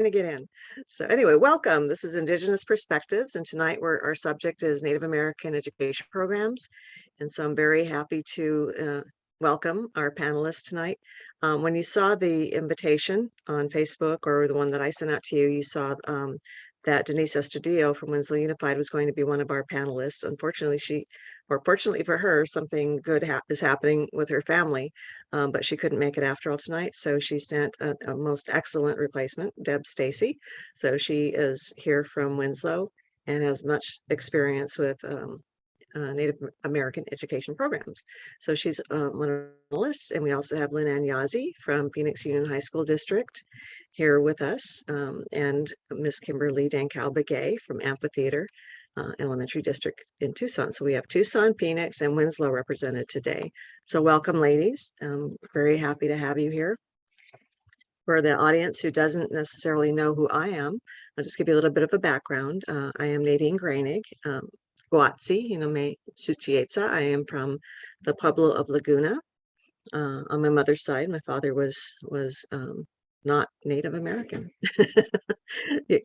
to get in. So anyway, welcome. This is Indigenous Perspectives, and tonight our subject is Native American education programs. And so I'm very happy to welcome our panelists tonight. When you saw the invitation on Facebook, or the one that I sent out to you, you saw that Denise Estudillo from Winslow Unified was going to be one of our panelists. Unfortunately, fortunately for her, something good is happening with her family, but she couldn't make it after all tonight. So she sent a most excellent replacement, Deb Stacy. So she is here from Winslow and has much experience with Native American education programs. So she's one of the panelists, and we also have Lynnan Yazzie from Phoenix Union High School District here with us, and Miss Kimberly Daingkau-Begay from Amphitheater Elementary District in Tucson. So we have Tucson, Phoenix, and Winslow represented today. So welcome, ladies. Very happy to have you here. For the audience who doesn't necessarily know who I am, I'll just give you a little bit of a background. I am Nadine Grainig, Guatsi, me Suchietza. I am from the Pueblo of Laguna. On my mother's side, my father was not Native American.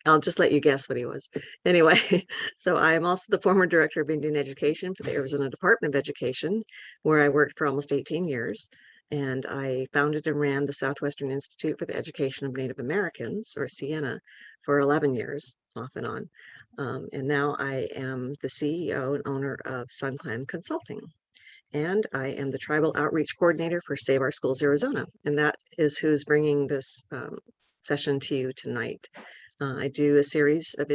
I'll just let you guess what he was. Anyway, so I am also the former director of Indian Education for the Arizona Department of Education, where I worked for almost 18 years. And I founded and ran the Southwestern Institute for the Education of Native Americans, or Sienna, for 11 years, off and on. And now I am the CEO and owner of Sun Clan Consulting. And I am the Tribal Outreach Coordinator for Save Our Schools Arizona. And that is who's bringing this session to you tonight. I do a series of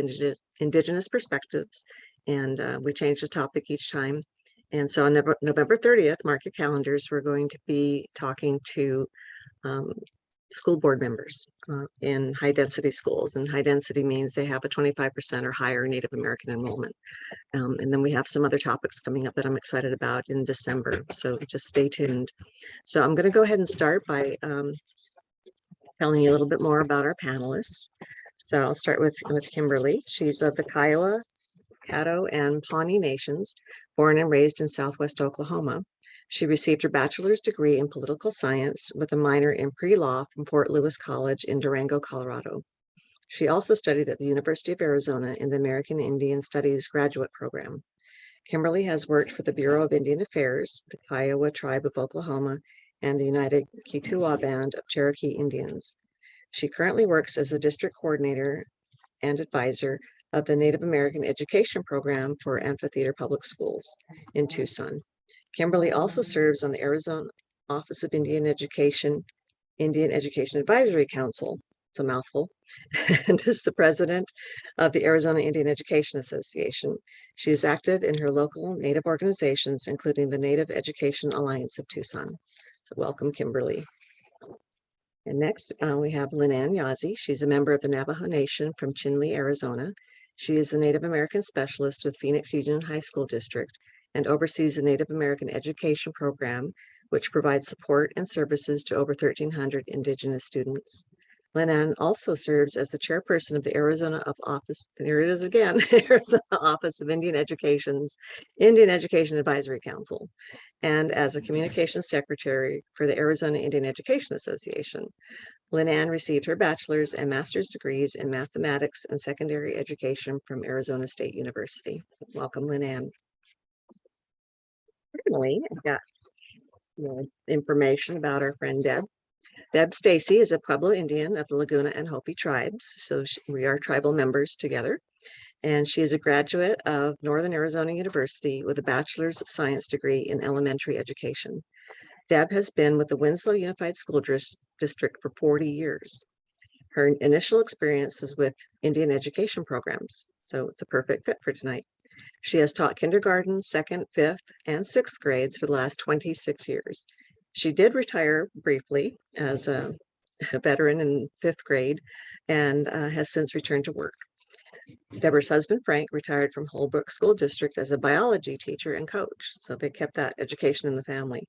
Indigenous perspectives, and we change the topic each time. And so on November 30th, mark your calendars, we're going to be talking to school board members in high density schools. And high density means they have a 25% or higher Native American enrollment. And then we have some other topics coming up that I'm excited about in December. So just stay tuned. So I'm going to go ahead and start by telling you a little bit more about our panelists. So I'll start with Kimberly. She's of the Kiowa, Caddo, and Pawnee Nations, born and raised in Southwest Oklahoma. She received her bachelor's degree in political science with a minor in pre-law from Fort Lewis College in Durango, Colorado. She also studied at the University of Arizona in the American Indian Studies graduate program. Kimberly has worked for the Bureau of Indian Affairs, the Kiowa Tribe of Oklahoma, and the United Kiowa Band of Cherokee Indians. She currently works as a district coordinator and advisor of the Native American Education Program for Amphitheater Public Schools in Tucson. Kimberly also serves on the Arizona Office of Indian Education Advisory Council, it's a mouthful, and is the president of the Arizona Indian Education Association. She is active in her local Native organizations, including the Native Education Alliance of Tucson. So welcome, Kimberly. And next, we have Linan Yazzie. She's a member of the Navajo Nation from Chinle, Arizona. She is the Native American specialist with Phoenix Union High School District and oversees the Native American Education Program, which provides support and services to over 1,300 Indigenous students. Linan also serves as the chairperson of the Arizona Office of Indian Education Advisory Council, and as a communications secretary for the Arizona Indian Education Association. Linan received her bachelor's and master's degrees in mathematics and secondary education from Arizona State University. So welcome, Linan. Finally, I've got information about our friend Deb. Deb Stacy is a Pueblo Indian of the Laguna and Hopi tribes, so we are tribal members together. And she is a graduate of Northern Arizona University with a Bachelor's of Science degree in elementary education. Deb has been with the Winslow Unified School District for 40 years. Her initial experience was with Indian education programs, so it's a perfect fit for tonight. She has taught kindergarten, 2nd, 5th, and 6th grades for the last 26 years. She did retire briefly as a veteran in 5th grade and has since returned to work. Deborah's husband, Frank, retired from Holbrook School District as a biology teacher and coach, so they kept that education in the family.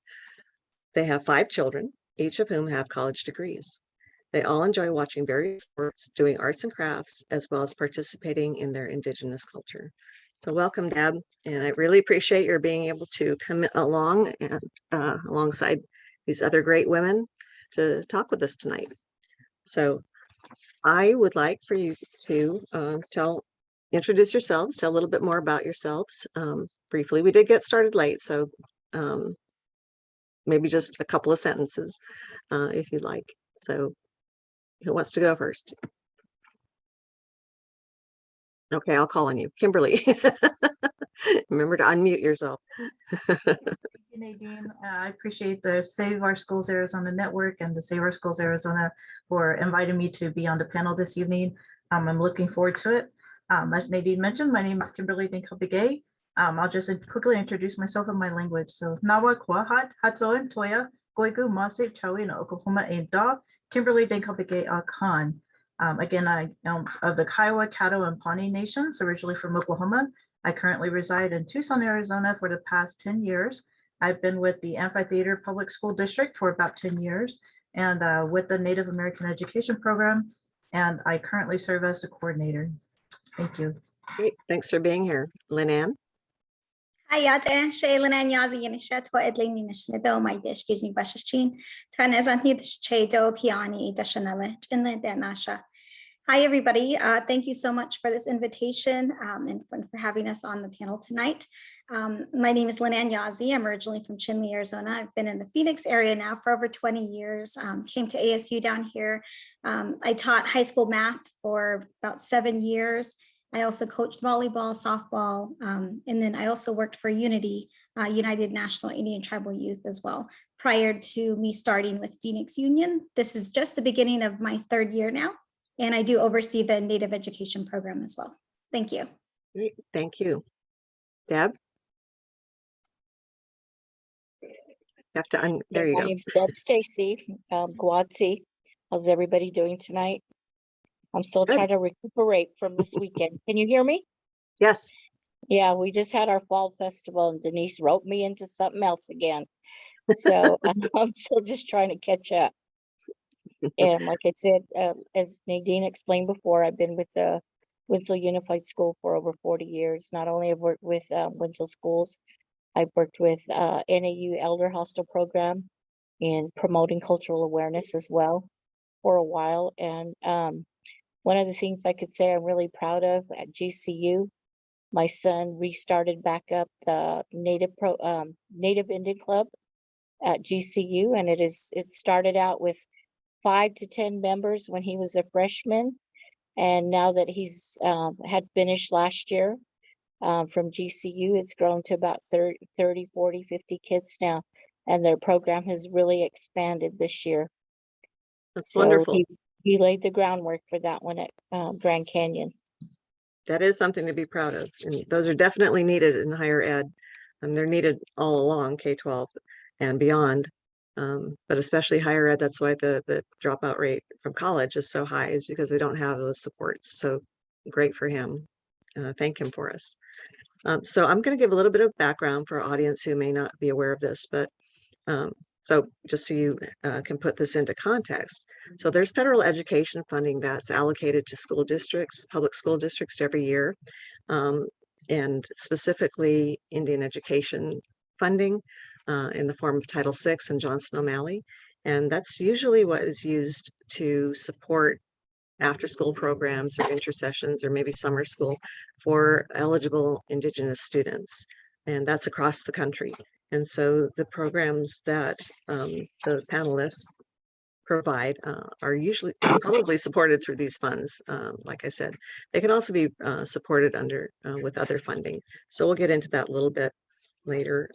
They have 5 children, each of whom have college degrees. They all enjoy watching various sports, doing arts and crafts, as well as participating in their Indigenous culture. So welcome, Deb, and I really appreciate your being able to come along and alongside these other great women to talk with us tonight. So I would like for you to introduce yourselves, tell a little bit more about yourselves briefly. We did get started late, so maybe just a couple of sentences if you'd like. So who wants to go first? Okay, I'll call on you. Kimberly. Remember to unmute yourself. Thank you, Nadine. I appreciate the Save Our Schools Arizona Network and the Save Our Schools Arizona for inviting me to be on the panel this evening. I'm looking forward to it. As Nadine mentioned, my name is Kimberly Daingkau-Begay. I'll just quickly introduce myself in my language. So Nawa Kwahat, Hatsoen, Toya, Goigu, Masif, Chawi, na Oklahoma, Aim Da, Kimberly Daingkau-Begay, Khan. Again, I am of the Kiowa, Caddo, and Pawnee Nations, originally from Oklahoma. I currently reside in Tucson, Arizona for the past 10 years. I've been with the Amphitheater Public School District for about 10 years and with the Native American Education Program. And I currently serve as the coordinator. Thank you. Great, thanks for being here. Lynnann? Hayate, Lynne Yazzie, and Chateau Edling Nishnedo, my dish gives me Bashachin, Tanazanid Chado, Piani, Dashanella, Chinle Nasha. Hi, everybody. Thank you so much for this invitation and for having us on the panel tonight. My name is Linan Yazzie. I'm originally from Chinle, Arizona. I've been in the Phoenix area now for over 20 years. Came to ASU down here. I taught high school math for about 7 years. I also coached volleyball, softball, and then I also worked for Unity, United National Indian Tribal Youth as well, prior to me starting with Phoenix Union. This is just the beginning of my 3rd year now. And I do oversee the Native Education Program as well. Thank you. Great, thank you. Deb? You have to there you My go. name's Deb Stacy, Guadzi. How's everybody doing tonight? I'm still Good. trying to recuperate from this weekend. Can you hear me? Yes. Yeah, we just had our fall festival and Denise roped me into something else again. So I'm still just trying to catch up. And like I said, as Nadine explained before, I've been with the Winslow Unified School for over 40 years. Not only have I worked with Winslow Schools, I've worked with NAU Elder Hostel Program in promoting cultural awareness as well for a while. And one of the things I could say I'm really proud of at GCU, my son restarted back up the Native Indian Club at GCU, and it started out with 5 to 10 members when he was a freshman, and now that he's had finished last year from GCU, it's grown to about 30, 40, 50 kids now, and their program has really expanded this year. That's So wonderful. He laid the groundwork for that one at Grand Canyon. That is something to be proud of, and those are definitely needed in higher ed, and they're needed all along, K-12 and beyond. But especially higher ed, that's why the dropout rate from college is so high, is because they don't have those supports. So great for him. Thank him for us. So I'm going to give a little bit of background for our audience who may not be aware of this, but so just so you can put this into context. So there's federal education funding that's allocated to school districts, public school districts every year, and specifically Indian education funding in the form of Title VI and Johnson O'Malley. And that's usually what is used to support after-school programs or intercessions or maybe summer school for eligible Indigenous students. And that's across the country. And so the programs that the panelists provide are usually probably supported through these funds. Like I said, they can also be supported under with other funding. So we'll get into that a little bit later.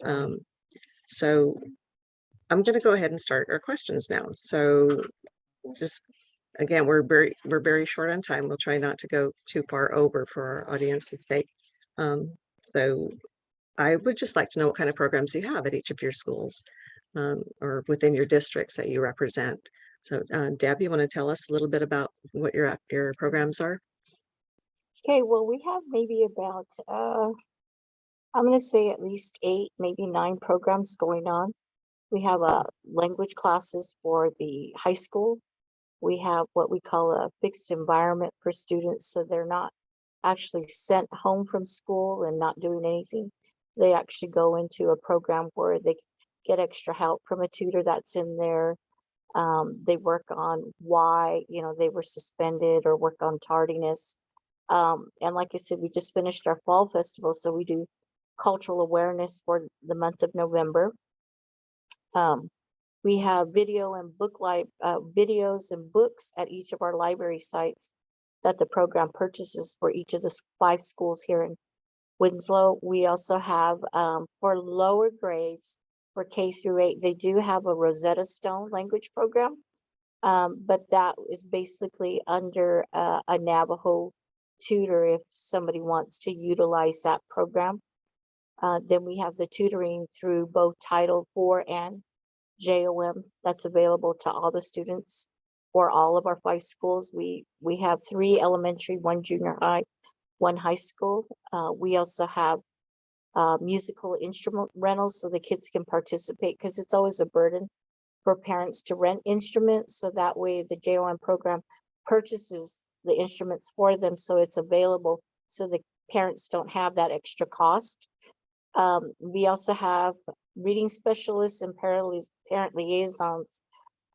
So I'm going to go ahead and start our questions now. So just again, we're very short on time. We'll try not to go too far over for our audience's sake. So I would just like to know what kind of programs you have at each of your schools or within your districts that you represent. So Deb, you want to tell us a little bit about what your programs are? Okay, well, we have maybe about, I'm going to say at least 8, maybe 9 programs going on. We have language classes for the high school. We have what we call a fixed environment for students, so they're not actually sent home from school and not doing anything. They actually go into a program where they get extra help from a tutor that's in there. They work on why, they were suspended, or work on tardiness. And like I said, we just finished our fall festival, so we do cultural awareness for the month of November. We have videos and books at each of our library sites that the program purchases for each of the 5 schools here in Winslow. We also have, for lower grades, for K through 8, they do have a Rosetta Stone language program, but that is basically under a Navajo tutor if somebody wants to utilize that program. Then we have the tutoring through both Title IV and JOM that's available to all the students for all of our 5 schools. We have 3 elementary, 1 junior high, 1 high school. We also have musical instrument rentals so the kids can participate, because it's always a burden for parents to rent instruments. So that way the JOM program purchases the instruments for them, so it's available, so the parents don't have that extra cost. We also have reading specialists and parent liaisons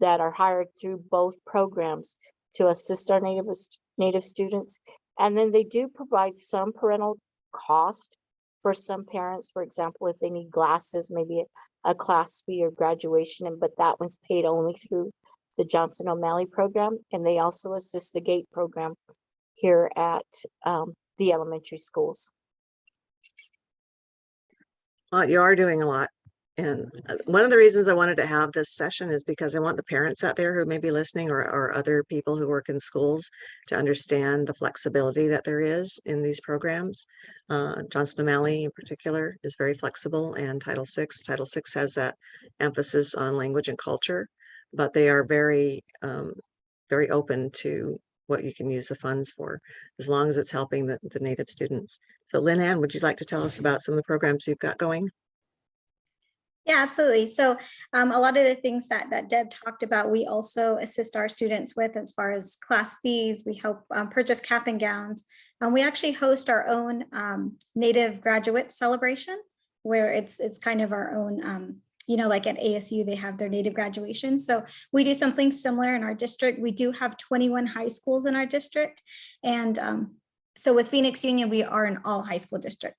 that are hired through both programs to assist our Native students. And then they do provide some parental cost for some parents. For example, if they need glasses, maybe a class fee or graduation, but that one's paid only through the Johnson O'Malley program. And they also assist the GATE program here at the elementary schools. Well, you are doing a lot. And one of the reasons I wanted to have this session is because I want the parents out there who may be listening, or other people who work in schools, to understand the flexibility that there is in these programs. Johnson O'Malley in particular is very flexible, and Title VI has that emphasis on language and culture, but they are very, very open to what you can use the funds for, as long as it's helping the Native students. So Lynnann, would you like to tell us about some of the programs you've got going? Yeah, absolutely. So a lot of the things that Deb talked about, we also assist our students with, as far as class fees. We help purchase cap and gowns. We actually host our own Native graduate celebration, where it's kind of our own, like at ASU, they have their Native graduation. So we do something similar in our district. We do have 21 high schools in our district. And so with Phoenix Union, we are an all high school district.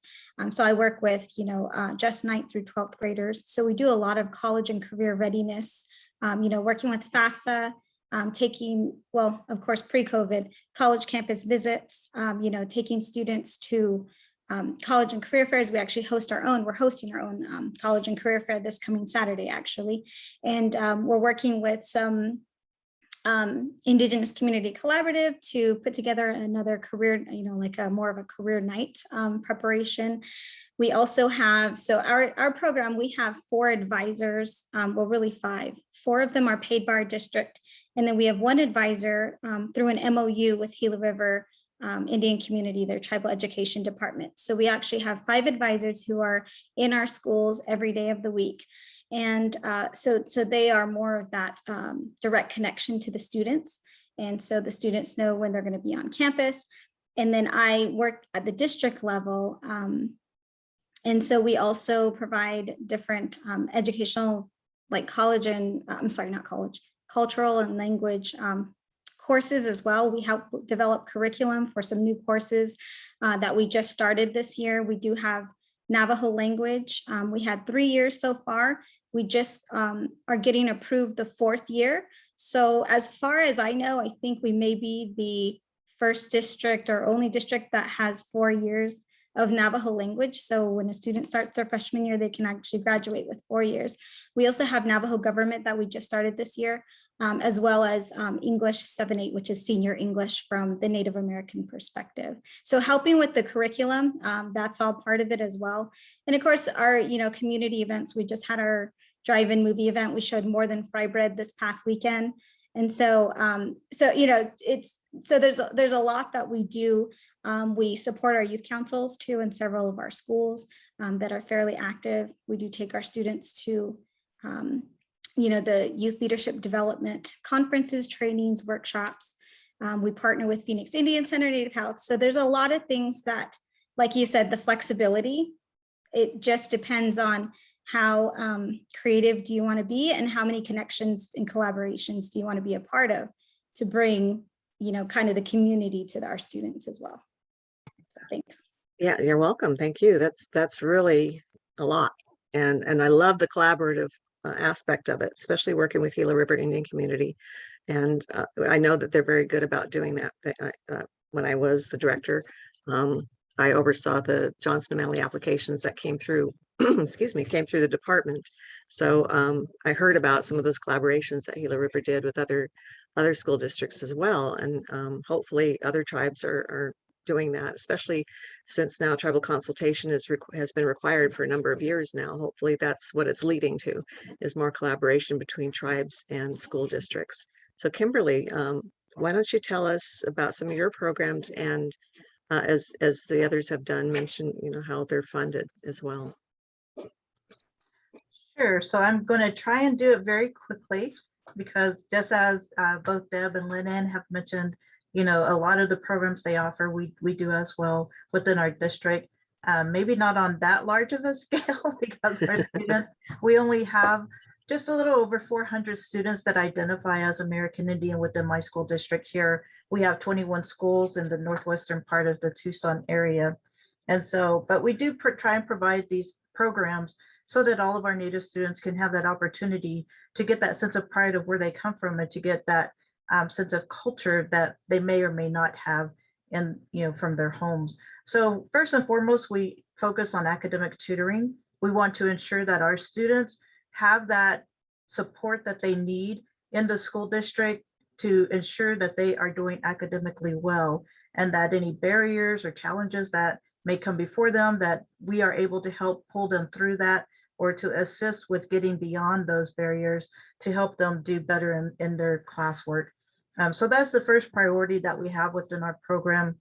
So I work with, just 9th through 12th graders. So we do a lot of college and career readiness, working with FAFSA, taking, well, of course, pre-COVID, college campus visits, taking students to college and career fairs. We actually host our own. We're hosting our own college and career fair this coming Saturday, actually. And we're working with some Indigenous Community Collaborative to put together another career, like more of a career night preparation. We also have, so our program, we have 4 advisors, well, really 5. 4 of them are paid by our district. And then we have 1 advisor through an MOU with Gila River Indian Community, their tribal education department. So we actually have 5 advisors who are in our schools every day of the week. And so they are more of that direct connection to the students. And so the students know when they're going to be on campus. And then I work at the district level. And so we also provide different educational, like college and, cultural and language courses as well. We help develop curriculum for some new courses that we just started this year. We do have Navajo language. We had 3 years so far. We just are getting approved the 4th year. So as far as I know, I think we may be the first district or only district that has 4 years of Navajo language. So when a student starts their freshman year, they can actually graduate with 4 years. We also have Navajo government that we just started this year, as well as English 7-8, which is senior English from the Native American perspective. So helping with the curriculum, that's all part of it as well. And of course, our community events, we just had our drive-in movie event. We showed More Than Fry Bread this past weekend. And so, there's a lot that we do. We support our youth councils too in several of our schools that are fairly active. We do take our students to the youth leadership development conferences, trainings, workshops. We partner with Phoenix Indian Center, Native Health. So there's a lot of things that, like you said, the flexibility, it just depends on how creative do you want to be, and how many connections and collaborations do you want to be a part of to bring, kind of the community to our students as well. So, thanks. Yeah, you're welcome. Thank you. That's really a lot. And I love the collaborative aspect of it, especially working with Gila River Indian community. And I know that they're very good about doing that. When I was the director, I oversaw the Johnson O'Malley applications that came through, excuse me, came through the department. So I heard about some of those collaborations that Gila River did with other school districts as well. And hopefully other tribes are doing that, especially since now tribal consultation has been required for a number of years now. Hopefully that's what it's leading to, is more collaboration between tribes and school districts. So Kimberly, why don't you tell us about some of your programs, and as the others have done, mention how they're funded as well. Sure. So I'm going to try and do it very quickly, because just as both Deb and Lynnann have mentioned, a lot of the programs they offer, we do as well within our district. Maybe not on that large of a scale, because our students, we only have just a little over 400 students that identify as American Indian within my school district here. We have 21 schools in the northwestern part of the Tucson area. And so, but we do try and provide these programs so that all of our Native students can have that opportunity to get that sense of pride of where they come from, and to get that sense of culture that they may or may not have in, from their homes. So first and foremost, we focus on academic tutoring. We want to ensure that our students have that support that they need in the school district to ensure that they are doing academically well, and that any barriers or challenges that may come before them, that we are able to help pull them through that, or to assist with getting beyond those barriers to help them do better in their classwork. So that's the first priority that we have within our program.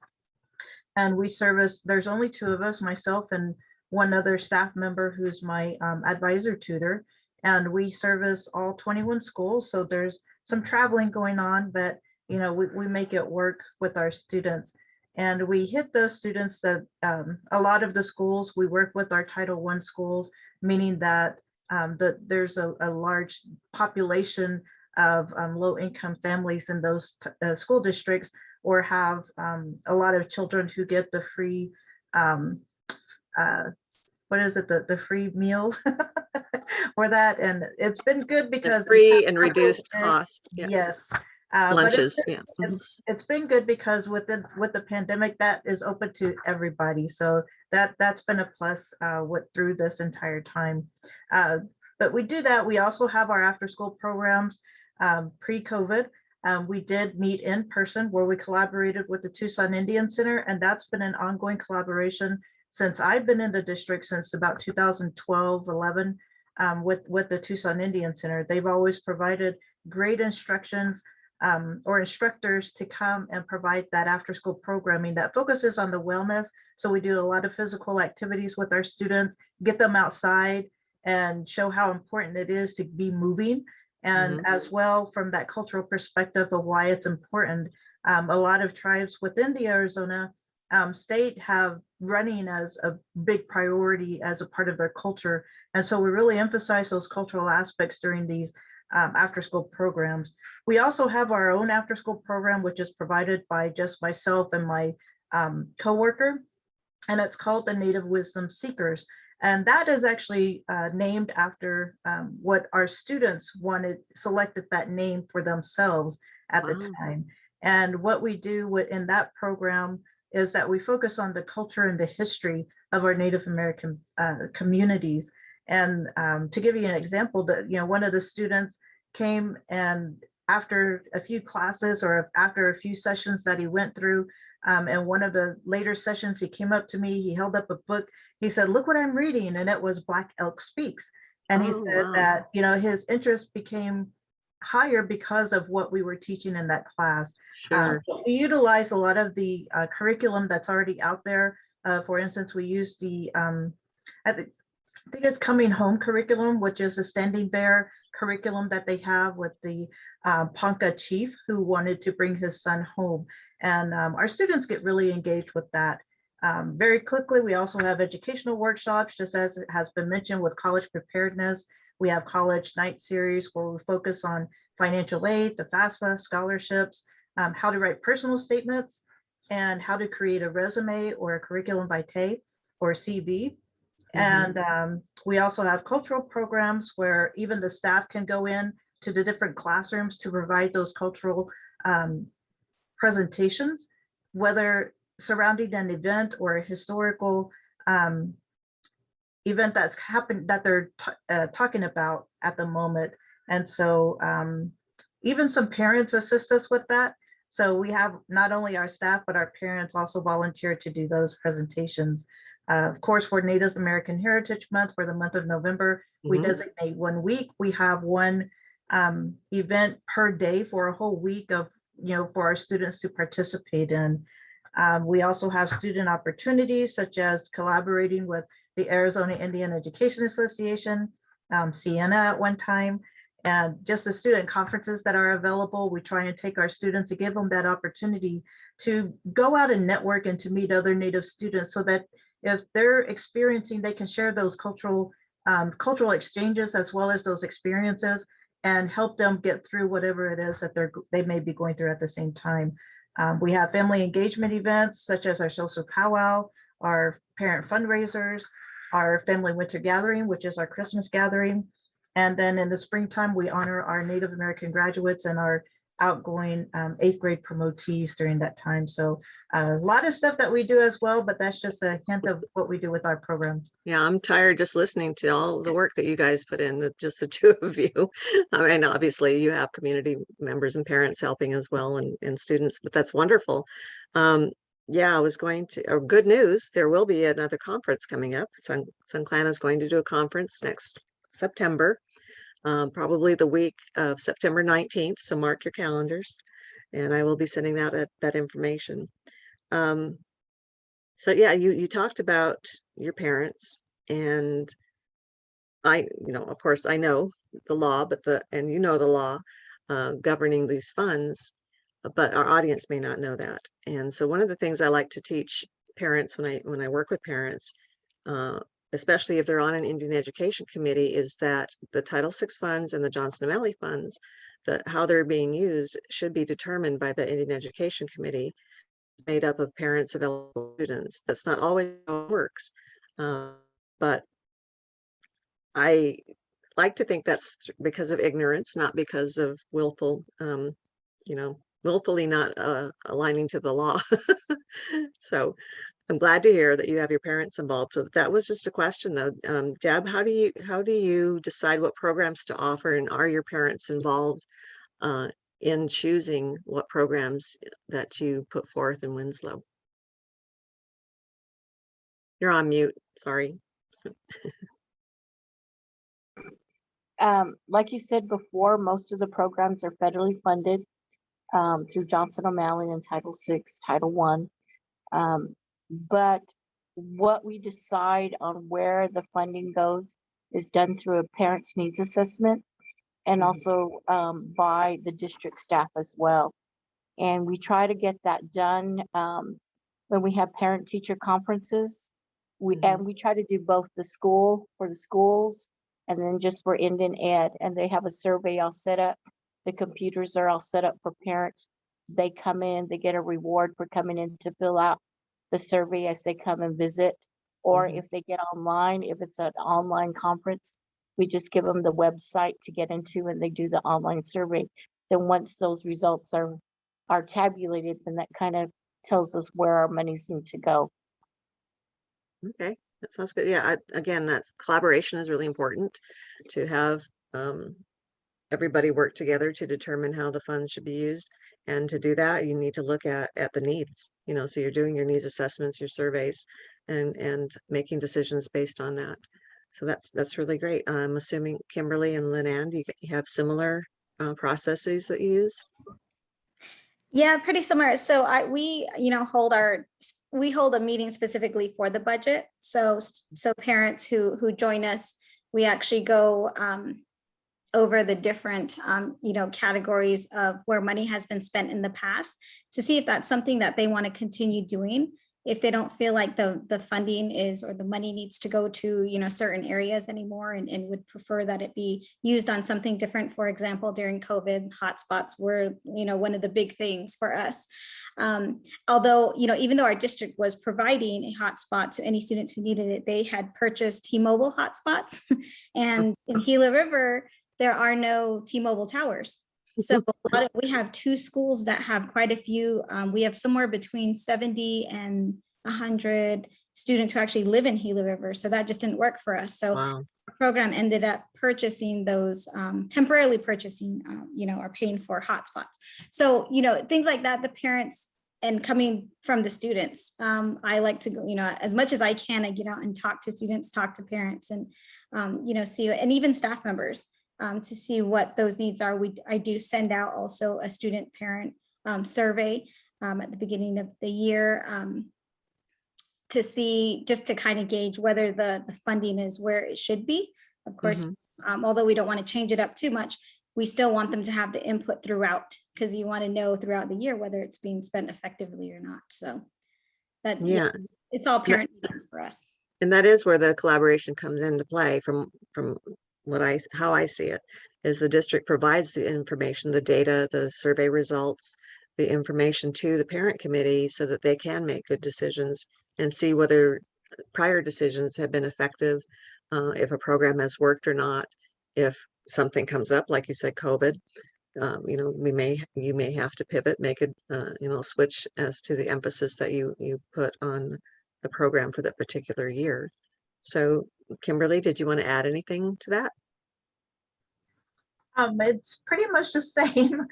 And we service, there's only two of us, myself and one other staff member who's my advisor tutor. And we service all 21 schools. So there's some traveling going on, but we make it work with our students. And we hit those students that a lot of the schools, we work with our Title I schools, meaning that there's a large population of low-income families in those school districts, or have a lot of children who get the free, what is it, the free meals or that. And it's been good because free and reduced cost. Yeah. Yes. Lunches. It's been good because with the pandemic, that is open to everybody. So that's been a plus through this entire time. But we do that. We also have our after school programs pre-COVID. We did meet in person, where we collaborated with the Tucson Indian Center, and that's been an ongoing collaboration since I've been in the district, since about 2012, 11, with the Tucson Indian Center. They've always provided great instructions or instructors to come and provide that after school programming that focuses on the wellness. So we do a lot of physical activities with our students, get them outside and show how important it is to be moving. And as well, from that cultural perspective of why it's important, a lot of tribes within the Arizona state have running as a big priority as a part of their culture. And so we really emphasize those cultural aspects during these after school programs. We also have our own after school program, which is provided by just myself and my coworker, and it's called the Native Wisdom Seekers. And that is actually named after what our students selected that name for themselves at the time. And what we do in that program is that we focus on the culture and the history of our Native American communities. And to give you an example, that one of the students came, and after a few classes, or after a few sessions that he went through, and one of the later sessions, he came up to me, he held up a book, he said, "Look what I'm reading," and it was Black Elk Speaks. And he said that his interest became higher because of what we were teaching in that class. Sure. We utilize a lot of the curriculum that's already out there. For instance, we use the I think it's Coming Home curriculum, which is a Standing Bear curriculum that they have with the Ponca chief who wanted to bring his son home. And our students get really engaged with that. Very quickly, we also have educational workshops, just as it has been mentioned with college preparedness. We have college night series where we focus on financial aid, the FAFSA, scholarships, how to write personal statements, and how to create a resume or a curriculum vitae or CV. And we also have cultural programs where even the staff can go in to the different classrooms to provide those cultural presentations, whether surrounding an event or a historical event that's happened that they're talking about at the moment. And so even some parents assist us with that. So we have not only our staff, but our parents also volunteer to do those presentations. Of course, for Native American Heritage Month, for the month of November, we designate 1 week. We have one event per day for a whole week of, for our students to participate in. We also have student opportunities such as collaborating with the Arizona Indian Education Association, Sienna at one time, and just the student conferences that are available. We try and take our students to give them that opportunity to go out and network and to meet other Native students so that if they're experiencing, they can share those cultural exchanges as well as those experiences and help them get through whatever it is that they may be going through at the same time. We have family engagement events such as our social powwow, our parent fundraisers, our family winter gathering, which is our Christmas gathering. And then in the springtime, we honor our Native American graduates and our outgoing 8th grade promotees during that time. So a lot of stuff that we do as well, but that's just a hint of what we do with our program. Yeah, I'm tired just listening to all the work that you guys put in, just the two of you. I mean, obviously you have community members and parents helping as well, and students, but that's wonderful. Yeah, I was going to, good news, there will be another conference coming up. Sun Clan is going to do a conference next September, probably the week of September 19th. So mark your calendars, and I will be sending out that information. So yeah, you talked about your parents, and of course I know the law, and the law governing these funds, but our audience may not know that. And so one of the things I like to teach parents when I work with parents, especially if they're on an Indian Education Committee, is that the Title VI funds and the Johnson and Valley funds, how they're being used should be determined by the Indian Education Committee, made up of parents of eligible students. That's not always how it works, but I like to think that's because of ignorance, not because of willfully not aligning to the law. So I'm glad to hear that you have your parents involved. So that was just a question though. Deb, how do you decide what programs to offer, and are your parents involved in choosing what programs that you put forth in Winslow? You're on mute, sorry. Like you said before, most of the programs are federally funded through Johnson O'Malley and Title VI, Title I. But what we decide on where the funding goes is done through a parent's needs assessment, and also by the district staff as well. And we try to get that done when we have parent-teacher conferences. And we try to do both the schools, and then just for Indian Ed. And they have a survey all set up. The computers are all set up for parents. They come in, they get a reward for coming in to fill out the survey as they come and visit. Or if they get online, if it's an online conference, we just give them the website to get into, and they do the online survey. Then once those results are tabulated, then that kind of tells us where our money's need to go. Okay, that sounds good. Yeah, again, that collaboration is really important, to have everybody work together to determine how the funds should be used. And to do that, you need to look at the needs, so you're doing your needs assessments, your surveys, and making decisions based on that. So that's really great. I'm assuming Kimberly and Lynnann, do you have similar processes that you use? Yeah, pretty similar. So we hold a meeting specifically for the budget. So parents who join us, we actually go over the different categories of where money has been spent in the past to see if that's something that they want to continue doing. if they don't feel like the funding is, or the money needs to go to, certain areas anymore, and would prefer that it be used on something different. For example, during COVID, hotspots were, one of the big things for us. Although, even though our district was providing a hotspot to any students who needed it, they had purchased T-Mobile hotspots. And in Gila River, there are no T-Mobile towers. So we have 2 schools that have quite a few. We have somewhere between 70 and 100 students who actually live in Gila River. So that just didn't work for us. So Wow. the program ended up purchasing those, temporarily purchasing, or paying for hotspots. So, things like that, the parents, and coming from the students, I like to go, as much as I can, I get out and talk to students, talk to parents, and, see, and even staff members, to see what those needs are. I do send out also a student parent survey at the beginning of the year, to see, just to kind of gauge whether the funding is where it should be. Of course, although we don't want to change it up too much, we still want them to have the input throughout, because you want to know throughout the year whether it's being spent effectively or not. So that, Yeah. it's all parent meetings for us. And that is where the collaboration comes into play from how I see it, is the district provides the information, the data, the survey results, the information to the parent committee so that they can make good decisions and see whether prior decisions have been effective, if a program has worked or not. If something comes up, like you said, COVID, you may have to pivot, make a switch as to the emphasis that you put on the program for that particular year. So Kimberly, did you want to add anything to that? It's pretty much the same.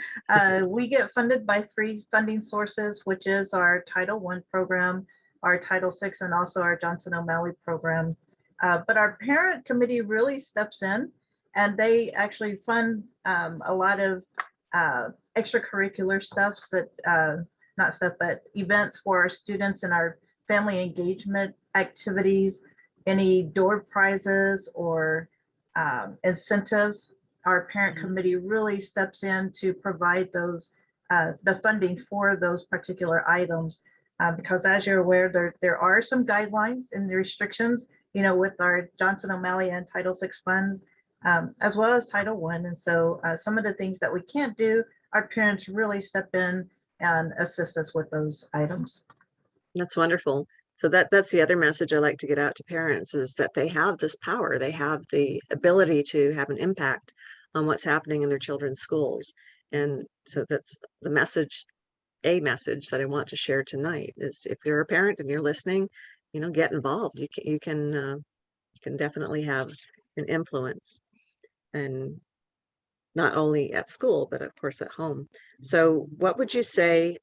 We get funded by 3 funding sources, which is our Title I program, our Title VI, and also our Johnson O'Malley program. But our parent committee really steps in, and they actually fund a lot of extracurricular stuff, not stuff, but events for our students and our family engagement activities, any door prizes or incentives. Our parent committee really steps in to provide those, the funding for those particular items. Because as you're aware, there are some guidelines and the restrictions, with our Johnson O'Malley and Title VI funds, as well as Title I. And so some of the things that we can't do, our parents really step in and assist us with those items. That's wonderful. So that's the other message I like to get out to parents, is that they have this power. They have the ability to have an impact on what's happening in their children's schools. And so that's the message, a message that I want to share tonight, is if you're a parent and you're listening, get involved. You can definitely have an influence, and not only at school, but of course at home. So what would you say,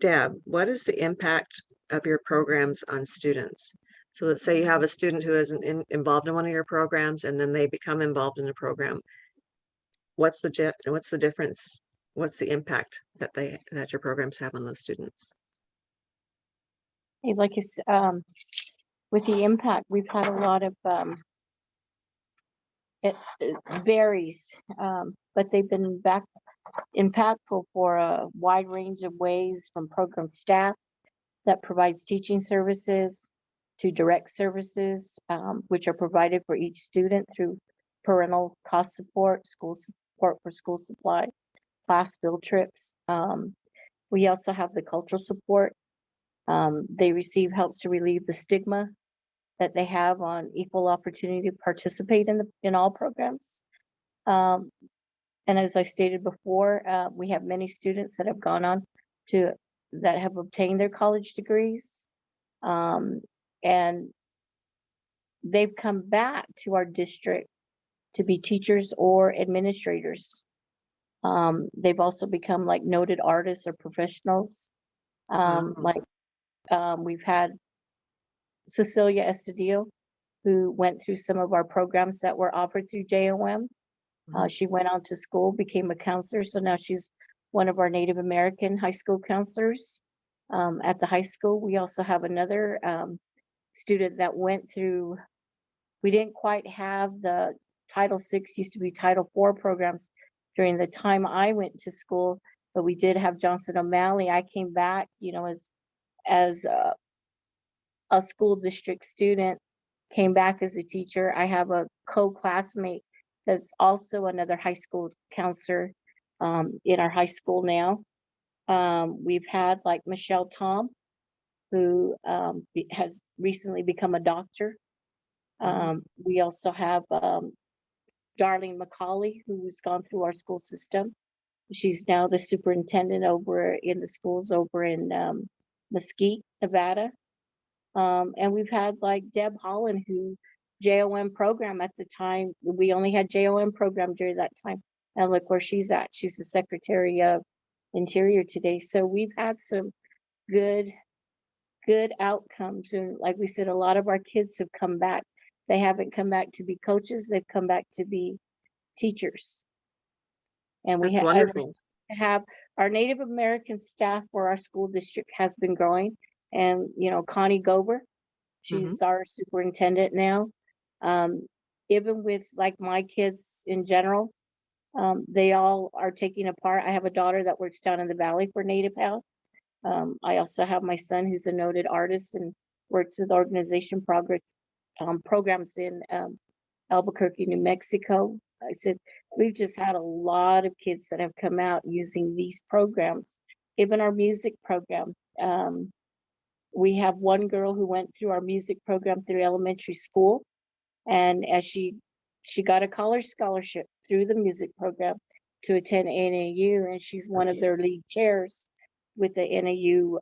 Deb, what is the impact of your programs on students? So let's say you have a student who isn't involved in one of your programs, and then they become involved in a program. What's the difference? What's the impact that your programs have on those students? Hey, like with the impact, we've had a lot of it varies, but they've been impactful for a wide range of ways, from program staff that provides teaching services to direct services, which are provided for each student through parental cost support, school support for school supply, class field trips. We also have the cultural support. They receive helps to relieve the stigma that they have on equal opportunity to participate in all programs. And as I stated before, we have many students that have gone on that have obtained their college degrees. And they've come back to our district to be teachers or administrators. They've also become like noted artists or professionals. We've had Cecilia Estudillo, who went through some of our programs that were offered through JOM. She went on to school, became a counselor. So now she's one of our Native American high school counselors at the high school. We also have another student that went through, we didn't quite have the Title VI, used to be Title IV programs during the time I went to school, but we did have Johnson O'Malley. I came back, as a school district student, came back as a teacher. I have a co-classmate that's also another high school counselor in our high school now. We've had like Michelle Tom, who has recently become a doctor. We also have Darlene McCauley, who's gone through our school system. She's now the superintendent over in the schools over in Mesquite, Nevada. And we've had like Deb Holland, who JOM program at the time. We only had JOM program during that time. And look where she's at. She's the Secretary of Interior today. So we've had some good outcomes. And like we said, a lot of our kids have come back. They haven't come back to be coaches. They've come back to be teachers. And we That's wonderful. have our Native American staff for our school district has been growing. And, you know, Connie Gober, she's our superintendent now. Even with like my kids in general, they all are taking a part. I have a daughter that works down in the valley for Native Health. I also have my son who's a noted artist and works with organization programs in Albuquerque, New Mexico. I said, we've just had a lot of kids that have come out using these programs, even our music program. We have one girl who went through our music program through elementary school, and as she got a college scholarship through the music program to attend NAU, and she's one of their lead chairs with the NAU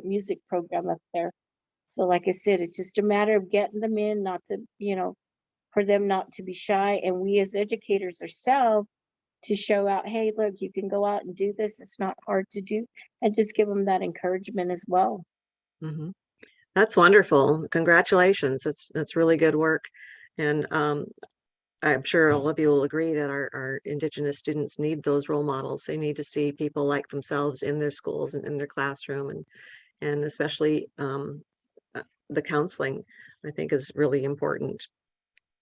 music program up there. So like I said, it's just a matter of getting them in, not to, you know, for them not to be shy. And we as educators ourselves to show out, hey, look, you can go out and do this. It's not hard to do. And just give them that encouragement as well. That's wonderful. Congratulations. That's really good work. And I'm sure all of you will agree that our Indigenous students need those role models. They need to see people like themselves in their schools and in their classroom, and especially the counseling, I think, is really important.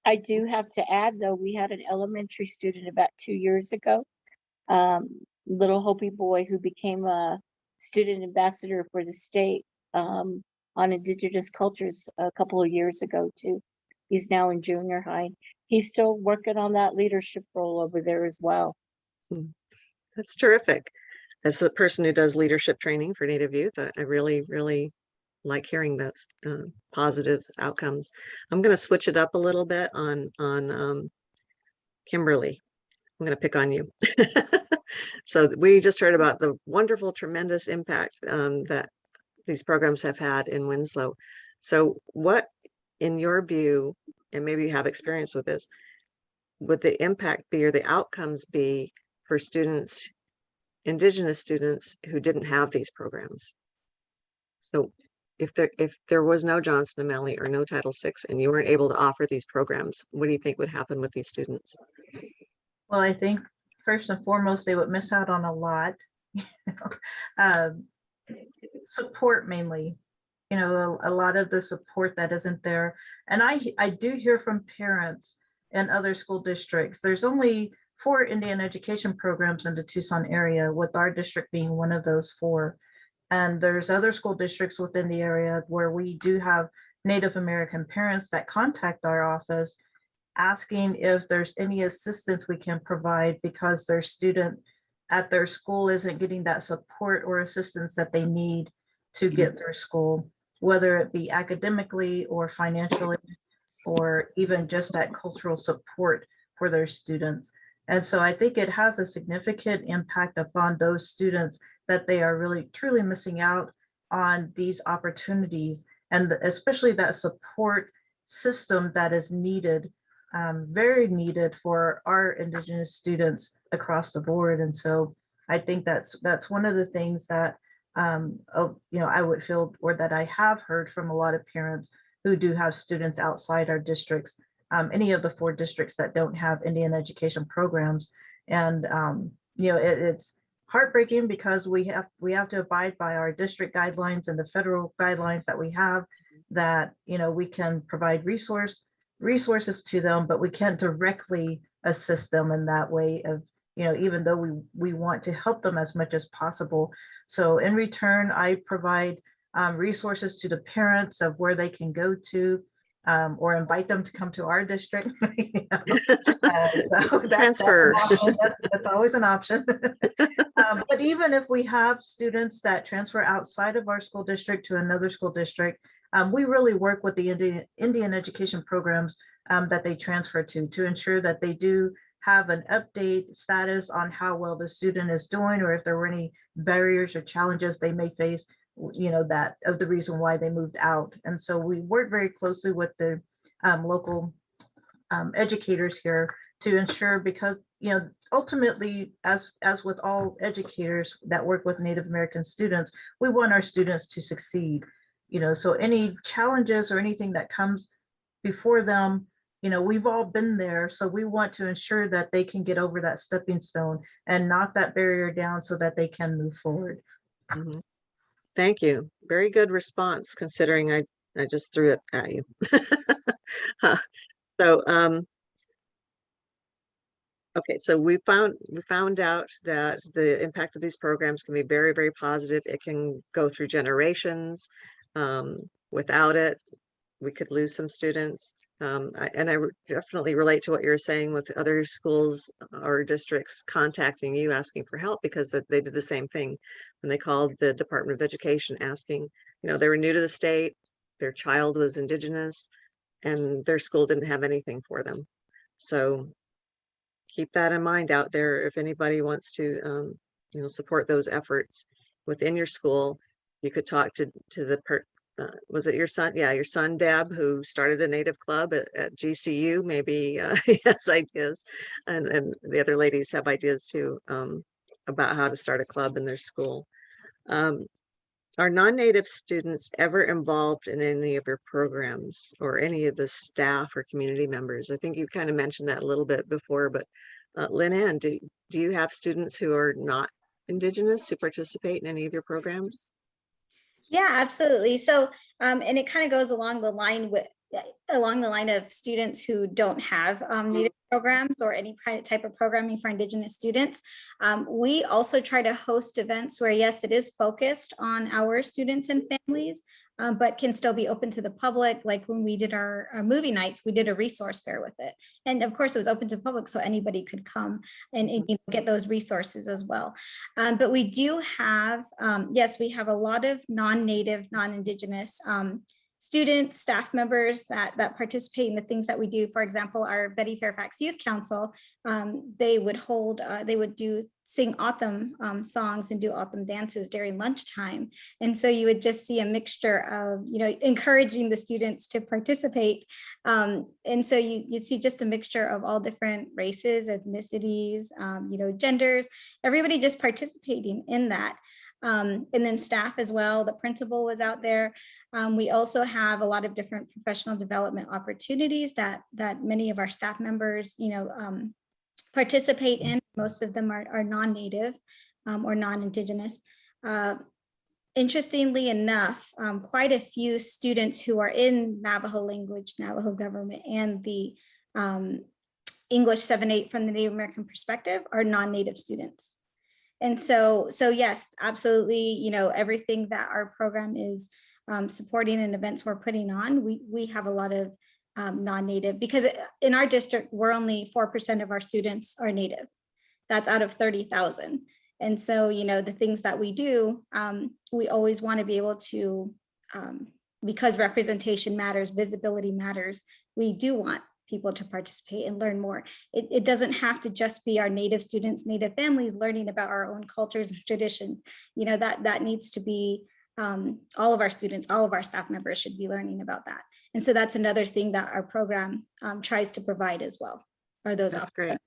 I do have to add, though, we had an elementary student about 2 years ago, little Hopi boy who became a student ambassador for the state on Indigenous cultures a couple of years ago, too. He's now in junior high. He's still working on that leadership role over there as well. That's terrific. As a person who does leadership training for Native youth, I really, really like hearing those positive outcomes. I'm going to switch it up a little bit on Kimberly. I'm going to pick on you. So we just heard about the wonderful, tremendous impact that these programs have had in Winslow. So what, in your view, and maybe you have experience with this, would the impact be or the outcomes be for students, Indigenous students who didn't have these programs? So if there was no Johnson & Malley or no Title VI and you weren't able to offer these programs, what do you think would happen with these students? Well, I think first and foremost, they would miss out on a lot. Support mainly, you know, a lot of the support that isn't there. And I do hear from parents in other school districts. There's only 4 Indian education programs in the Tucson area, with our district being one of those 4. And there's other school districts within the area where we do have Native American parents that contact our office asking if there's any assistance we can provide because their student at their school isn't getting that support or assistance that they need to get through school, whether it be academically or financially, or even just that cultural support for their students. And so I think it has a significant impact upon those students that they are really truly missing out on these opportunities, and especially that support system that is needed, very needed for our Indigenous students across the board. And so I think that's one of the things that you know, I would feel, or that I have heard from a lot of parents who do have students outside our districts, any of the 4 districts that don't have Indian education programs. And you know, it's heartbreaking because we have to abide by our district guidelines and the federal guidelines that we have, that, you know, we can provide resources to them, but we can't directly assist them in that way of, you know, even though we want to help them as much as possible. So in return, I provide resources to the parents of where they can go to, or invite them to come to our district. You know, so Transfer. that's always an option. But even if we have students that transfer outside of our school district to another school district, we really work with the Indian education programs that they transfer to ensure that they do have an update status on how well the student is doing, or if there were any barriers or challenges they may face, you know, that of the reason why they moved out. And so we work very closely with the local educators here to ensure, because, you know, ultimately, as with all educators that work with Native American students, we want our students to succeed. You know, so any challenges or anything that comes before them, you know, we've all been there. So we want to ensure that they can get over that stepping stone and knock that barrier down so that they can move forward. Mhm. Thank you. Very good response, considering I just threw it at you. Huh. So, okay, so we found out that the impact of these programs can be very, very positive. It can go through generations. Without it, we could lose some students. I definitely relate to what you're saying with other schools or districts contacting you asking for help, because they did the same thing when they called the Department of Education asking, you know, they were new to the state, their child was Indigenous, and their school didn't have anything for them. So keep that in mind out there. If anybody wants to, you know, support those efforts within your school, you could talk to the was it your son? Yeah, your son, Deb, who started a Native club at GCU. Maybe he has ideas, and the other ladies have ideas too, about how to start a club in their school. Are non-Native students ever involved in any of your programs, or any of the staff or community members? I think you kind of mentioned that a little bit before, but Lynnann, do you have students who are not Indigenous who participate in any of your programs? Yeah, absolutely. So, and it kind of goes along the line of students who don't have Native programs or any type of programming for Indigenous students. We also try to host events where, yes, it is focused on our students and families, but can still be open to the public. Like when we did our movie nights, we did a resource fair with it. And of course, it was open to the public, so anybody could come and you know, get those resources as well. But we do have, yes, we have a lot of non-Native, non-Indigenous students, staff members that participate in the things that we do. For example, our Betty Fairfax Youth Council, they would sing autumn songs and do autumn dances during lunchtime. And so you would just see a mixture of, you know, encouraging the students to participate. And so you see just a mixture of all different races, ethnicities, you know, genders, everybody just participating in that. And then staff as well. The principal was out there. We also have a lot of different professional development opportunities that many of our staff members, you know, participate in. Most of them are non-Native or non-Indigenous. Interestingly enough, quite a few students who are in Navajo language, Navajo government, and the English 7-8 from the Native American perspective are non-Native students. And so yes, absolutely, you know, everything that our program is supporting and events we're putting on, we have a lot of non-Native, because in our district, we're only 4% of our students are Native. That's out of 30,000. And so, you know, the things that we do, we always want to be able to, because representation matters, visibility matters, we do want people to participate and learn more. It doesn't have to just be our Native students, Native families learning about our own cultures and traditions. You know, that needs to be all of our students, all of our staff members should be learning about that. And so that's another thing that our program tries to provide as well. Are those? That's great.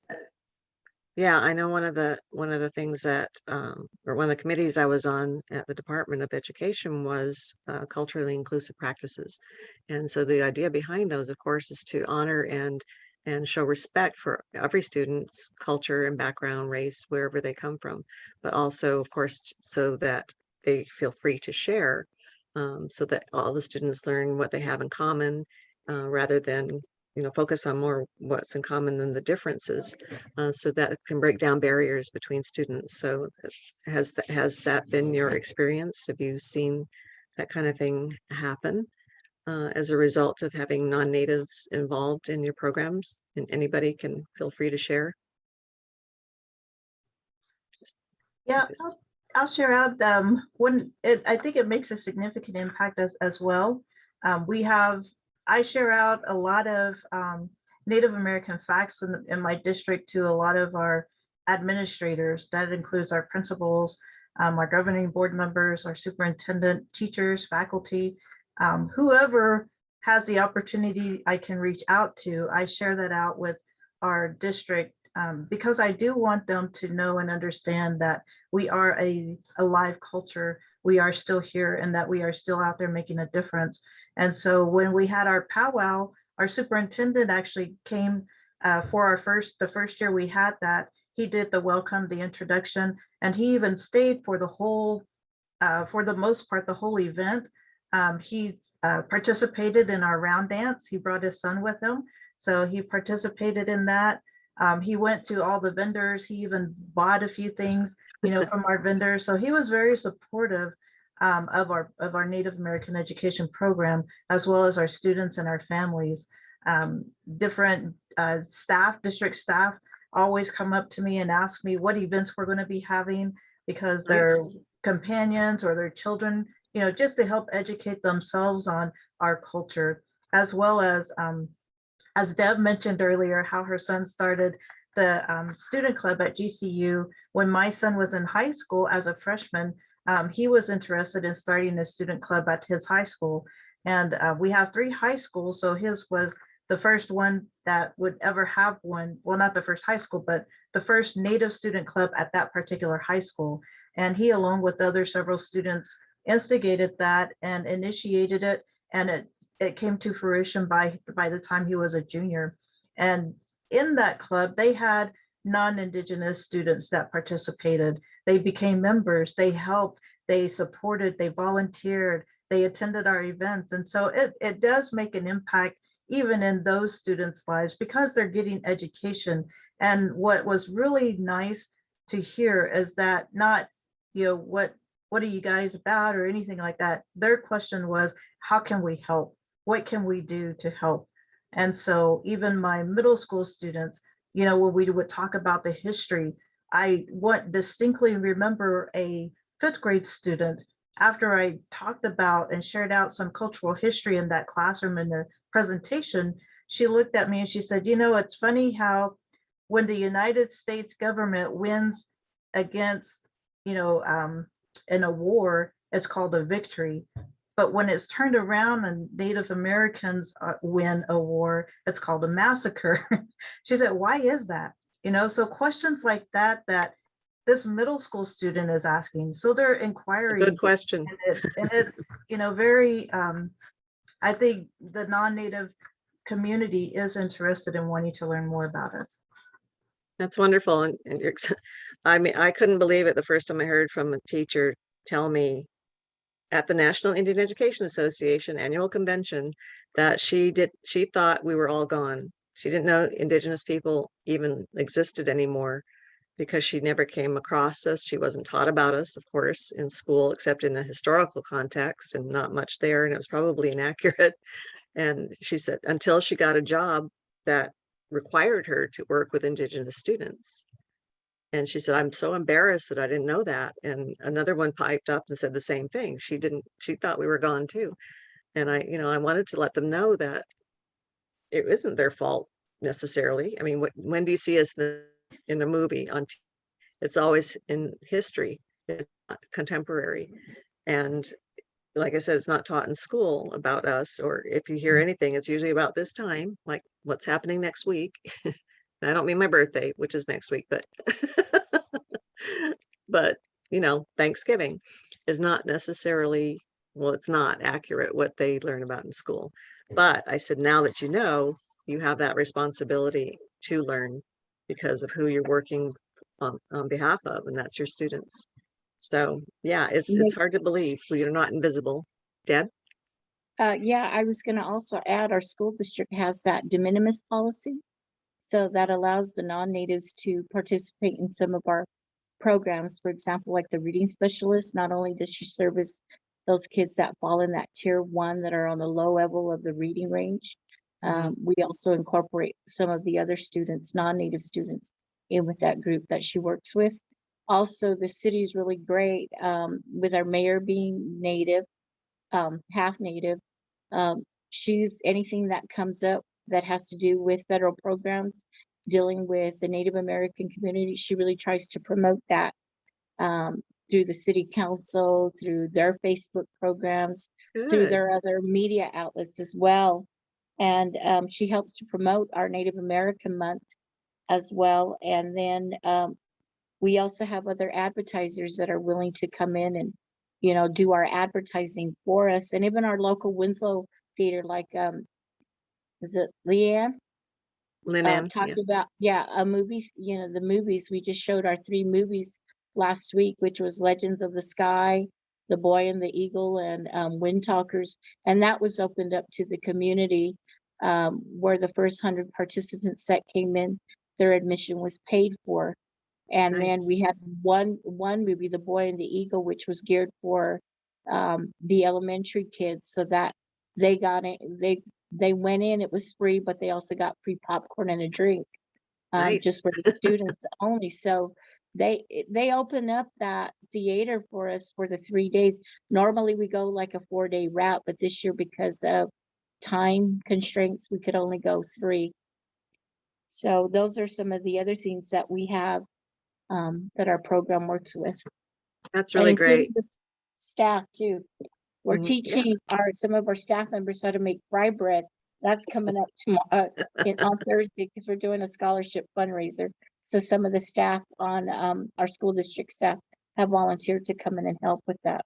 Yeah, I know one of the things that, or one of the committees I was on at the Department of Education was culturally inclusive practices. And so the idea behind those, of course, is to honor and show respect for every student's culture and background, race, wherever they come from, but also, of course, so that they feel free to share, so that all the students learn what they have in common, rather than, you know, focus on more what's in common than the differences, so that can break down barriers between students. So has that been your experience? Have you seen that kind of thing happen as a result of having non-natives involved in your programs? And anybody can feel free to share. Yeah, I'll share out I think it makes a significant impact as well. I share out a lot of Native American facts in my district to a lot of our administrators. That includes our principals, our governing board members, our superintendent, teachers, faculty, whoever has the opportunity I can reach out to. I share that out with our district because I do want them to know and understand that we are a live culture. We are still here and that we are still out there making a difference. And so when we had our powwow, our superintendent actually came for the first year we had that. He did the welcome, the introduction, and he even stayed for the whole, for the most part, the whole event. He participated in our round dance. He brought his son with him. So he participated in that. He went to all the vendors. He even bought a few things, from our vendors. So he was very supportive of our Native American education program, as well as our students and our families. Different district staff always come up to me and ask me what events we're going to be having because their companions or their children, just to help educate themselves on our culture, as well as Deb mentioned earlier, how her son started the student club at GCU. When my son was in high school as a freshman, he was interested in starting a student club at his high school. And we have 3 high schools, so his was the first one that would ever have one. Well, not the first high school, but the first Native student club at that particular high school. And he, along with other several students, instigated that and initiated it. And it came to fruition by the time he was a junior. And in that club, they had non-Indigenous students that participated. They became members, they helped, they supported, they volunteered, they attended our events. And so it does make an impact even in those students' lives because they're getting education. And what was really nice to hear is that not, what are you guys about or anything like that. Their question was, how can we help? What can we do to help? And so even my middle school students, when we would talk about the history, I distinctly remember a 5th grade student, after I talked about and shared out some cultural history in that classroom in the presentation, she looked at me and she said, it's funny how when the United States government wins against, in a war, it's called a victory. But when it's turned around and Native Americans win a war, it's called a massacre. She said, why is that? So questions like that this middle school student is asking. So they're inquiring. Good question. And it's very, I think the non-Native community is interested in wanting to learn more about us. That's wonderful. And I couldn't believe it the first time I heard from a teacher tell me at the National Indian Education Association annual convention that she thought we were all gone. She didn't know Indigenous people even existed anymore because she never came across us. She wasn't taught about us, of course, in school, except in a historical context and not much there. And it was probably inaccurate. And she said, until she got a job that required her to work with Indigenous students. And she said, I'm so embarrassed that I didn't know that. And another one piped up and said the same thing. She thought we were gone too. And I wanted to let them know that it isn't their fault necessarily. I mean, when do you see us in a movie on TV? It's always in history, it's not contemporary. And like I said, it's not taught in school about us, or if you hear anything, it's usually about this time, like what's happening next week. I don't mean my birthday, which is next week, but but Thanksgiving is not necessarily, well, it's not accurate what they learn about in school. But I said, now that you have that responsibility to learn because of who you're working on behalf of, and that's your students. So yeah, it's hard to believe we are not invisible. Deb? Yeah, I was going to also add our school district has that de minimis policy. So that allows the non-natives to participate in some of our programs. For example, like the reading specialist, not only does she service those kids that fall in that tier 1 that are on the low level of the reading range. We also incorporate some of the other students, non-native students, in with that group that she works with. Also, the city is really great with our mayor being native, half native. She's anything that comes up that has to do with federal programs dealing with the Native American community. She really tries to promote that through the city council, through their Facebook programs, through Good. their other media outlets as well. And she helps to promote our Native American Month as well. And then we also have other advertisers that are willing to come in and, you know, do our advertising for us. And even our local Winslow theater, like, is it Lynnann? Lynnann, Talked about, movies, you know, the movies. We just showed our 3 movies last week, which was Legends of the Sky, The Boy and the Eagle, and Wind Talkers. And that was opened up to the community, where the first 100 participants that came in, their admission was paid for. And then we had one movie, The Boy and the Eagle, which was geared for the elementary kids, so that they got it. They went in, it was free, but they also got free popcorn and a drink, Nice. just for the students only. So they open up that theater for us for the 3 days. Normally we go like a 4-day route, but this year, because of time constraints, we could only go 3. So those are some of the other things that we have that our program works with. That's really great. The staff too. We're Mhm, yeah. teaching some of our staff members how to make fry bread. That's coming up tomorrow on Thursday, because we're doing a scholarship fundraiser. So some of the staff on our school district staff have volunteered to come in and help with that.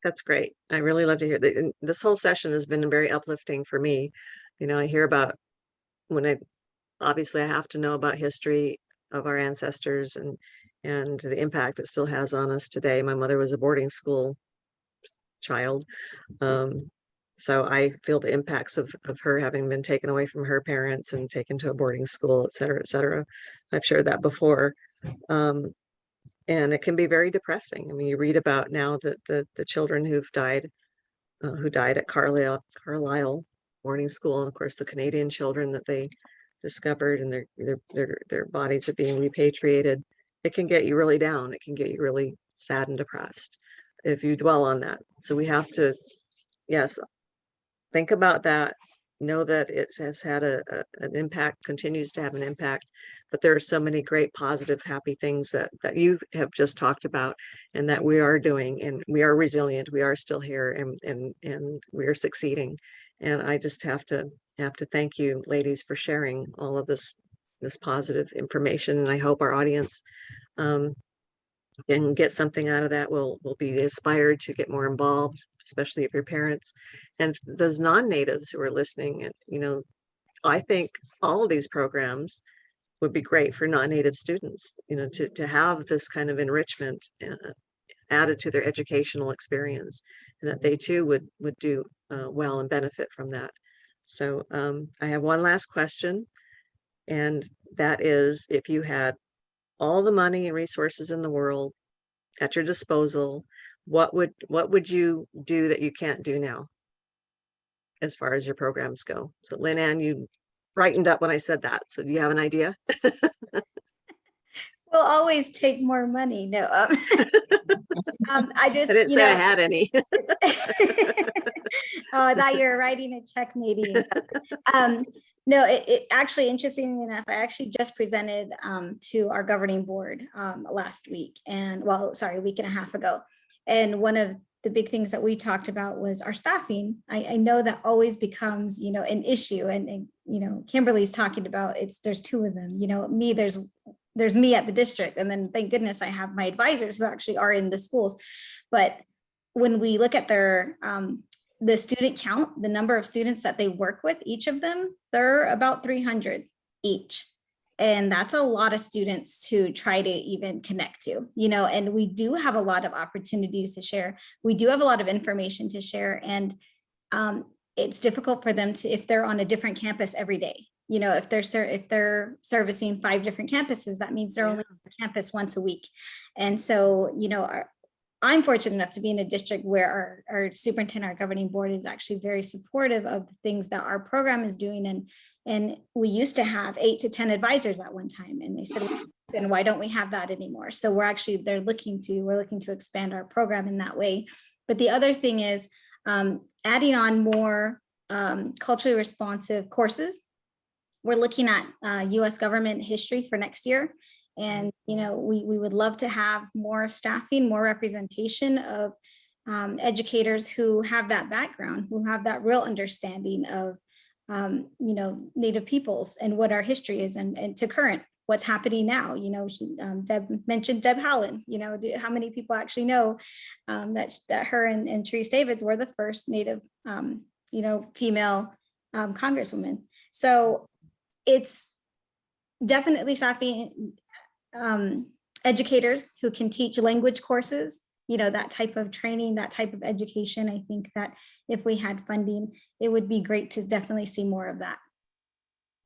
That's great. I really love to hear that. And this whole session has been very uplifting for me. You know, I hear about obviously I have to know about history of our ancestors and the impact it still has on us today. My mother was a boarding school child. So I feel the impacts of her having been taken away from her parents and taken to a boarding school, et cetera, et cetera. I've shared that before. And it can be very depressing. I mean, you read about now that the children who died at Carlisle boarding school, and of course the Canadian children that they discovered, and their bodies are being repatriated. It can get you really down. It can get you really sad and depressed if you dwell on that. So we have to, yes, think about that. Know that it has had an impact, continues to have an impact, but there are so many great, positive, happy things that you have just talked about, and that we are doing, and we are resilient. We are still here, and we are succeeding. And I just have to thank you, ladies, for sharing all of this positive information. And I hope our audience and get something out of that. Will be inspired to get more involved, especially if your parents and those non-natives who are listening. And you know, I think all of these programs would be great for non-native students, you know, to have this kind of enrichment added to their educational experience, and that they too would do well and benefit from that. So I have one last question, and that is, if you had all the money and resources in the world at your disposal, what would you do that you can't do now as far as your programs go? So Lynnann, you brightened up when I said that. So do you have an idea? We'll always take more money. No, I just, I didn't say I had any. Oh, I thought you were writing a check, Nadine. No, it actually, interestingly enough, I actually just presented to our governing board last week, and a week and a half ago. And one of the big things that we talked about was our staffing. I know that always becomes, you know, an issue, and you know, Kimberly's talking about there's 2 of them. You know, there's me at the district, and then thank goodness I have my advisors who actually are in the schools. But when we look at their the student count, the number of students that they work with, each of them, they're about 300 each. And that's a lot of students to try to even connect to, you know, and we do have a lot of opportunities to share. We do have a lot of information to share, and it's difficult for them to, if they're on a different campus every day. You know, if they're servicing 5 different campuses, that means they're only on campus once a week. And so, you know, I'm fortunate enough to be in a district where our superintendent, our governing board is actually very supportive of the things that our program is doing. And we used to have 8 to 10 advisors at one time, and they said, and why don't we have that anymore? So we're looking to expand our program in that way. But the other thing is adding on more culturally responsive courses. We're looking at US government history for next year. And, we would love to have more staffing, more representation of educators who have that background, who have that real understanding of, Native peoples and what our history is and to current, what's happening now. Deb mentioned Deb Howland, how many people actually know that her and Therese Davids were the first Native, female congresswoman. So it's definitely staffing educators who can teach language courses, that type of training, that type of education. I think that if we had funding, it would be great to definitely see more of that.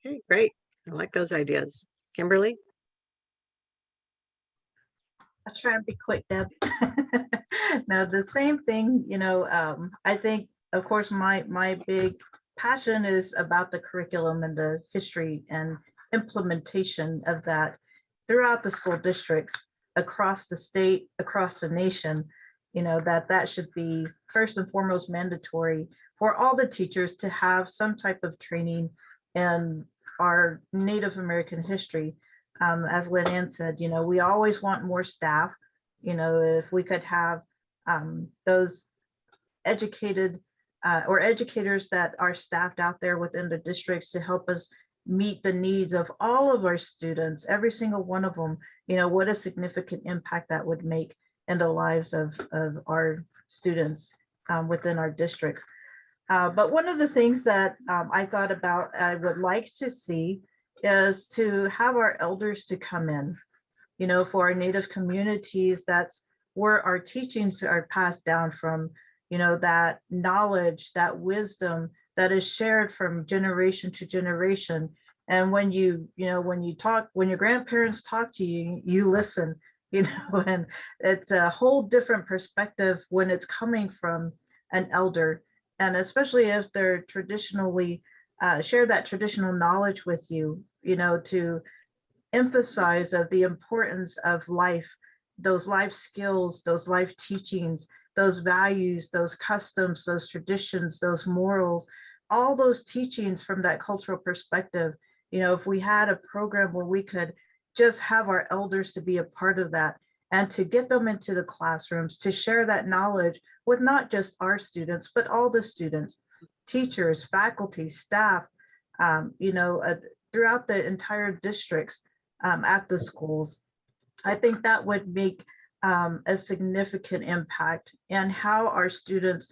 Okay, great. I like those ideas. Kimberly? I'll try and be quick, Deb. Now, the same thing, I think, of course, my big passion is about the curriculum and the history and implementation of that throughout the school districts, across the state, across the nation, that should be first and foremost mandatory for all the teachers to have some type of training in our Native American history. As Lynnann said, we always want more staff. If we could have those educated or educators that are staffed out there within the districts to help us meet the needs of all of our students, every single one of them, what a significant impact that would make in the lives of our students within our districts. But one of the things that I thought about, I would like to see is to have our elders to come in, for our Native communities. That's where our teachings are passed down from, that knowledge, that wisdom that is shared from generation to generation. And when when your grandparents talk to you, you listen, and it's a whole different perspective when it's coming from an elder. And especially if they're traditionally share that traditional knowledge with you, to emphasize of the importance of life, those life skills, those life teachings, those values, those customs, those traditions, those morals, all those teachings from that cultural perspective. If we had a program where we could just have our elders to be a part of that and to get them into the classrooms, to share that knowledge with not just our students, but all the students, teachers, faculty, staff, throughout the entire districts at the schools. I think that would make a significant impact in how our students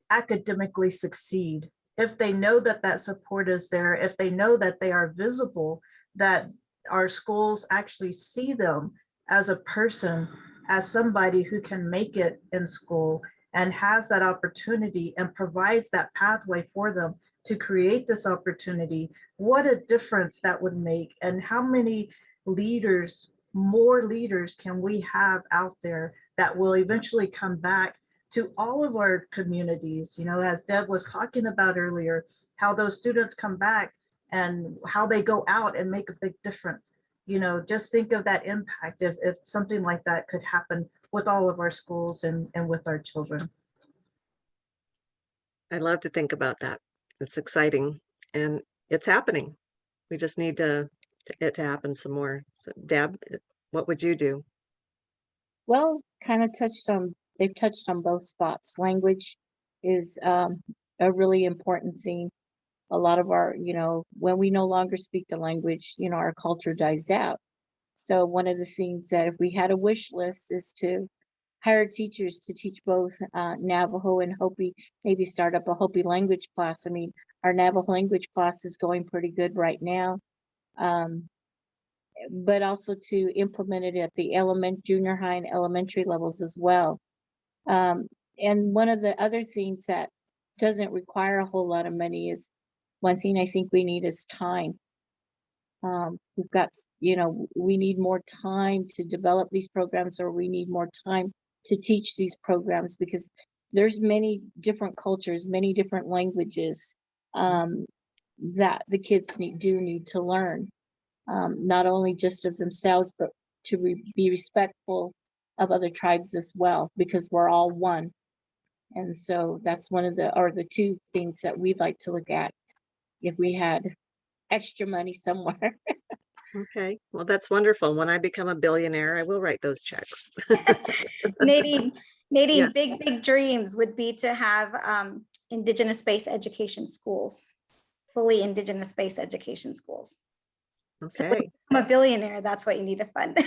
academically succeed. If they know that that support is there, if they know that they are visible, that our schools actually see them as a person, as somebody who can make it in school and has that opportunity and provides that pathway for them to create this opportunity, what a difference that would make. And how many leaders, more leaders can we have out there that will eventually come back to all of our communities, as Deb was talking about earlier, how those students come back and how they go out and make a big difference. Just think of that impact if something like that could happen with all of our schools and with our children. I'd love to think about that. It's exciting and it's happening. We just need it to happen some more. So Deb, what would you do? Well, they've touched on both spots. Language is a really important thing. A lot of our, when we no longer speak the language, our culture dies out. So one of the things that if we had a wish list is to hire teachers to teach both Navajo and Hopi, maybe start up a Hopi language class. I mean, our Navajo language class is going pretty good right now. But also to implement it at the junior high and elementary levels as well. And one of the other things that doesn't require a whole lot of money is, one thing I think we need is time. We've got, you know, we need more time to develop these programs, or we need more time to teach these programs, because there's many different cultures, many different languages that the kids need to learn, not only just of themselves, but to be respectful of other tribes as well, because we're all one. And so that's one of the two things that we'd like to look at if we had extra money somewhere. Okay, well, that's wonderful. When I become a billionaire, I will write those checks. Nadine, Yes. big dreams would be to have Indigenous-based education schools, fully Indigenous-based education schools. So when Okay, I'm a billionaire, that's what you need to fund.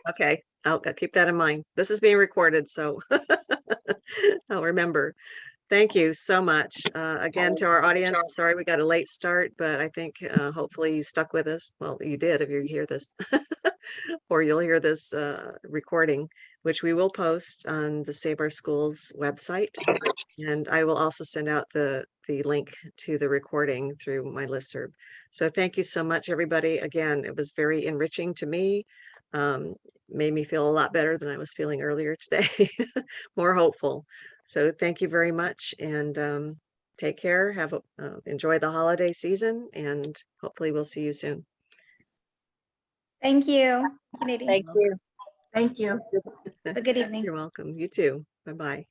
okay, I'll keep that in mind. This is being recorded, so I'll remember. Thank you so much. Again, to our audience, I'm sorry we got a late start, but I think hopefully you stuck with us. Well, you did if you hear this, or you'll hear this recording, which we will post on the Save Our Schools website. And I will also send out the link to the recording through my listserv. So thank you so much, everybody. Again, it was very enriching to me. Made me feel a lot better than I was feeling earlier today, more hopeful. So thank you very much, and take care. Enjoy the holiday season, and hopefully we'll see you soon. Thank you, Nadine. Thank you. Thank you. Have a good evening. You're welcome. You too. Bye-bye.